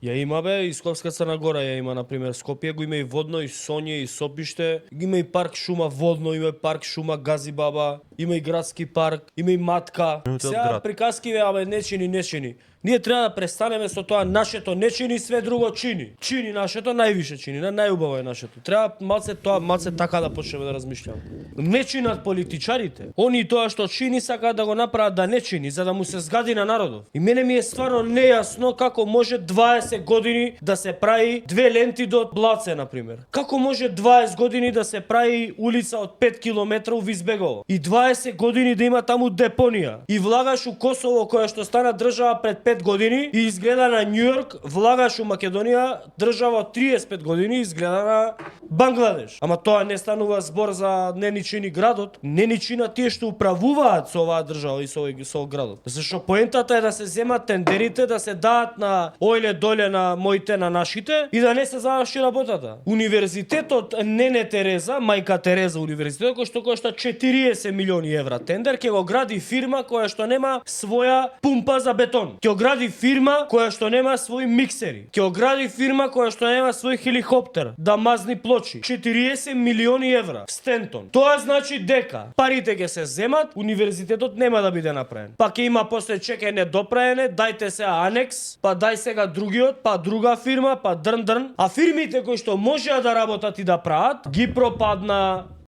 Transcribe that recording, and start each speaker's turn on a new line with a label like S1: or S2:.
S1: Ја има бе, и Скопска Црна Гора ја има, например, Скопје го има и водно, и Соње, и Сопиште, има и парк шума водно, има и парк шума Газибаба, има и градски парк, има и Матка. Сега приказки бе, абе, не чини. Ние треба да престанеме со тоа нашето не чини, све друго чини. Чини нашето, највише чини, најубаво е нашето. Треба малце така да почнеме да размишљаме. Не чинат политичарите. Они тоа што чини сакаат да го направат да не чини, за да му се згади на народот. И мене ми е стварно нејасно како може 20 години да се прави две ленти до Блаце, например. Како може 20 години да се прави улица од 5 км во Избегово? И 20 години да има таму депонија. И влагаш у Косово, која што стана држава пред 5 години, и изгледа на Њујорк, влагаш у Македонија, држава од 35 години, изгледа на Бангладеш. Ама тоа не станува збор за не ни чини градот, не ни чинат тие што управуваат со оваа држава и со градот. Зашто поентата е да се земат тендерите, да се даат на ојле доле на моите, на нашите, и да не се заврши работата. Универзитетот Нене Тереза, мајка Тереза универзитетот, кој што кошта 40 милиони евра тендер, ќе го гради фирма која што нема своја пумпа за бетон. Ќе гради фирма која што нема своји миксери. Ќе гради фирма која што нема свој хеликоптер да мазни плочи. 40 милиони евра. Стентон. Тоа значи дека парите ќе се земат, универзитетот нема да биде направен. Па ќе има после чекање недопраене, дајте се анекс, па дај сега другиот, па друга фирма, па дрн. А фирмите кои што можеа да работат и да прават, ги пропадна.